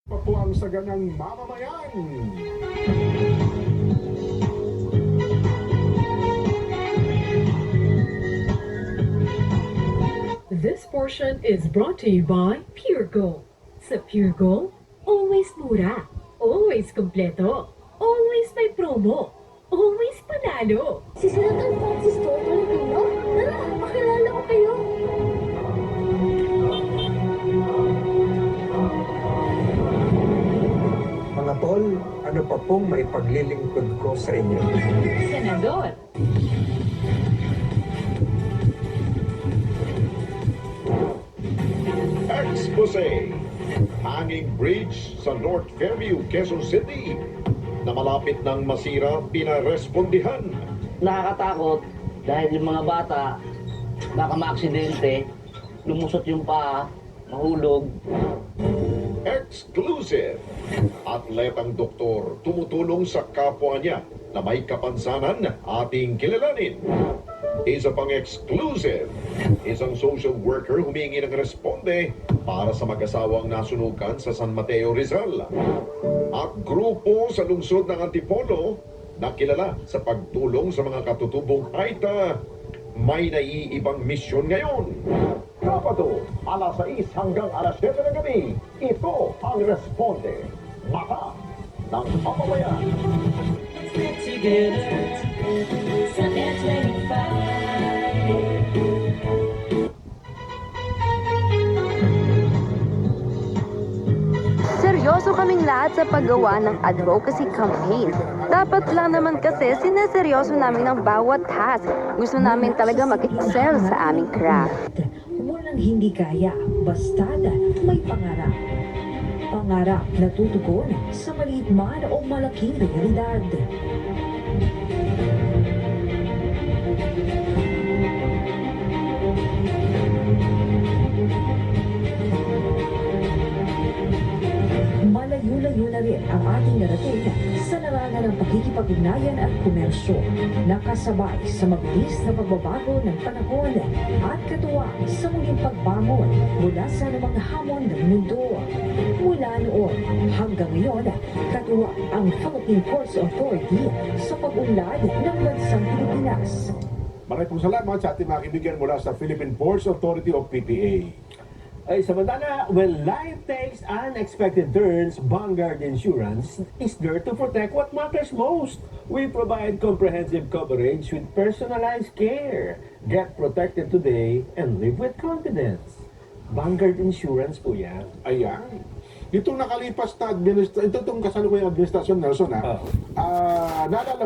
Pa po ang saganang mamamayan. This portion is brought to you by Pure Gold. Sa Pure Gold, always mura, always kompleto, always may promo, always panalo. Si Senator Francis Tolentino? Tara, makilala ko kayo. Mga tol, ano pa pong maipaglilingkod ko sa inyo? Senador. Expose! Hanging bridge sa North Fairview, Quezon City na malapit ng masira, pinarespondihan. Nakakatakot dahil yung mga bata baka maaksidente, lumusot yung paa, mahulog. Exclusive! Atletang doktor tumutulong sa kapwa niya na may kapansanan ating kilalanin. Isa pang exclusive, isang social worker humingi ng responde para sa mag-asawang nasunugan sa San Mateo, Rizal. At grupo sa lungsod ng Antipolo na kilala sa pagtulong sa mga katutubong Haita may naiibang misyon ngayon. Kapado, alas 6 hanggang alas 7 ng gabi, ito ang responde. Mata ng mamamayan. Seryoso kaming lahat sa paggawa ng advocacy campaign. Dapat lang naman kasi sineseryoso namin ang bawat task. Gusto namin talaga mag-excel sa aming craft. Walang hindi kaya, bastada may pangarap. Pangarap na tutugon sa maliit man o malaking realidad. Malayo-layo na rin ang ating narating sa larangan ng pakikipag-ugnayan at komersyo, nakasabay sa mabilis na pagbabago ng panahon at katuwang sa muling pagbangon mula sa anumang hamon ng mundo. Mula noon hanggang ngayon, katuwang ang Philippine Ports Authority sa pag-unlad ng bansang Pilipinas. Maraming pong salamat sa ating mga kaibigan mula sa Philippine Ports Authority o PPA. Ay, samantala, when life takes unexpected turns, Vanguard Insurance is there to protect what matters most. We provide comprehensive coverage with personalized care. Get protected today and live with confidence. Vanguard Insurance po yan. Ayan. Itong nakalipas na itong kasalukuyang administrasyon, Nelson, naalala mo,